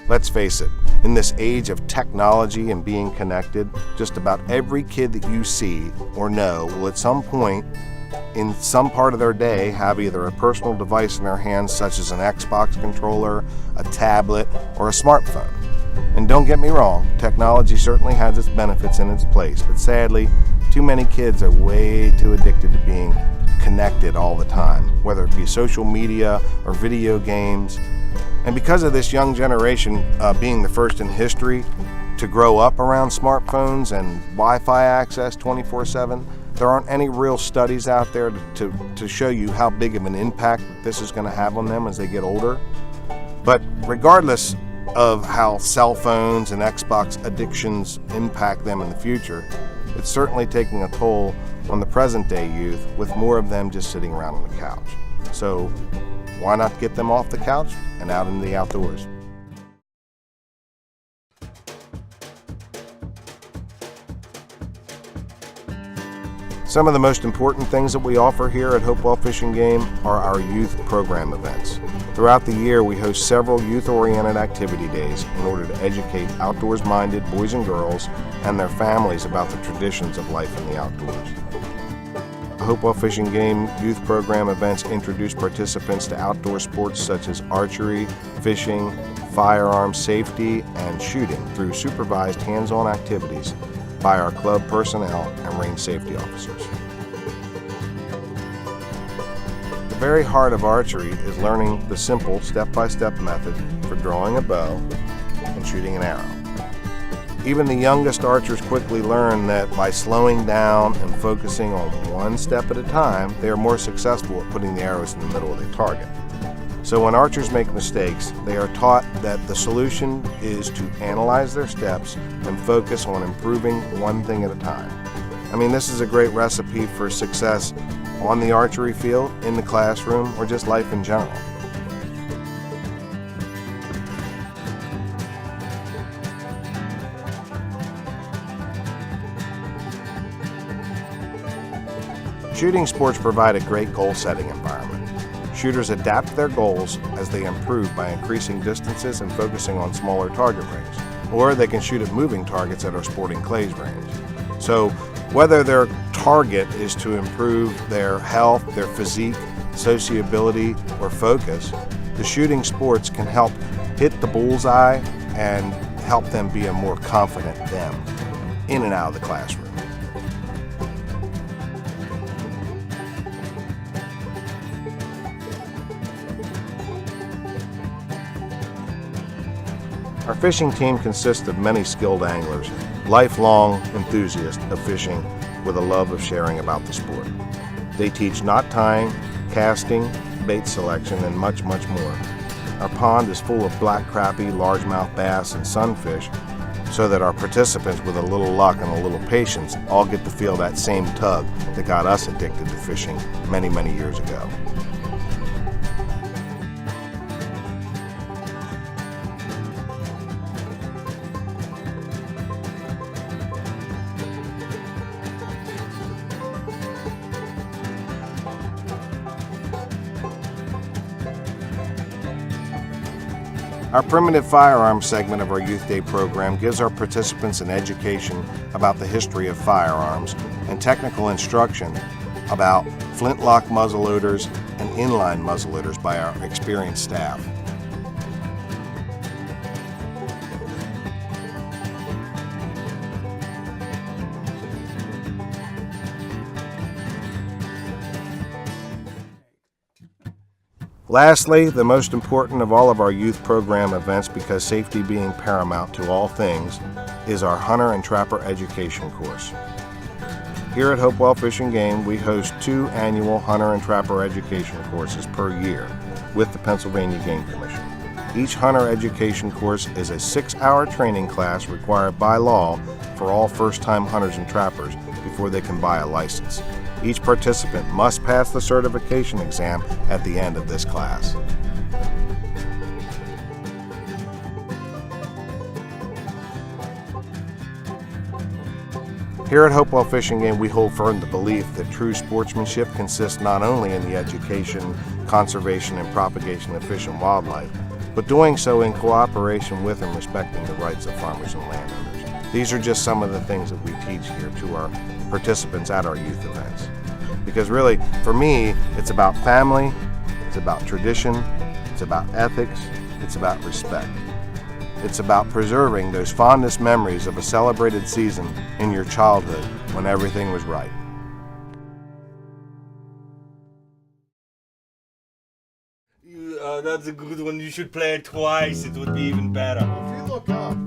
Let's face it, in this age of technology and being connected, just about every kid that you see or know will at some point in some part of their day have either a personal device in their hands such as an Xbox controller, a tablet, or a smartphone. And don't get me wrong, technology certainly has its benefits in its place, but sadly, too many kids are way too addicted to being connected all the time, whether it be social media or video games. And because of this young generation being the first in history to grow up around smartphones and Wi-Fi access 24/7, there aren't any real studies out there to show you how big of an impact this is going to have on them as they get older. But regardless of how cell phones and Xbox addictions impact them in the future, it's certainly taking a toll on the present day youth, with more of them just sitting around on the couch. So why not get them off the couch and out into the outdoors? Some of the most important things that we offer here at Hopewell Fish and Game are our youth program events. Throughout the year, we host several youth-oriented activity days in order to educate outdoors-minded boys and girls and their families about the traditions of life in the outdoors. Hopewell Fish and Game youth program events introduce participants to outdoor sports such as archery, fishing, firearm safety, and shooting through supervised hands-on activities by our club personnel and range safety officers. The very heart of archery is learning the simple step-by-step method for drawing a bow and shooting an arrow. Even the youngest archers quickly learn that by slowing down and focusing on one step at a time, they are more successful at putting the arrows in the middle of the target. So when archers make mistakes, they are taught that the solution is to analyze their steps and focus on improving one thing at a time. I mean, this is a great recipe for success on the archery field, in the classroom, or just life in general. Shooting sports provide a great goal-setting environment. Shooters adapt their goals as they improve by increasing distances and focusing on smaller target range, or they can shoot at moving targets at our sporting clays range. So whether their target is to improve their health, their physique, sociability, or focus, the shooting sports can help hit the bullseye and help them be a more confident them in and out of the classroom. Our fishing team consists of many skilled anglers, lifelong enthusiasts of fishing with a love of sharing about the sport. They teach knot tying, casting, bait selection, and much, much more. Our pond is full of black crappie, largemouth bass, and sunfish, so that our participants, with a little luck and a little patience, all get to feel that same tug that got us addicted to fishing many, many years ago. Our primitive firearm segment of our Youth Day program gives our participants an education about the history of firearms and technical instruction about flintlock muzzleloaders and inline muzzleloaders by our experienced staff. Lastly, the most important of all of our youth program events, because safety being paramount to all things, is our Hunter and Trapper Education course. Here at Hopewell Fish and Game, we host 2 annual Hunter and Trapper Education courses per year with the Pennsylvania Game Commission. Each Hunter Education course is a 6-hour training class required by law for all first-time hunters and trappers before they can buy a license. Each participant must pass the certification exam at the end of this class. Here at Hopewell Fish and Game, we hold firm the belief that true sportsmanship consists not only in the education, conservation, and propagation of fish and wildlife, but doing so in cooperation with and respecting the rights of farmers and landowners. These are just some of the things that we teach here to our participants at our youth events. Because really, for me, it's about family, it's about tradition, it's about ethics, it's about respect. It's about preserving those fondest memories of a celebrated season in your childhood when everything was right. That's a good one. You should play it twice. It would be even better. If you look up,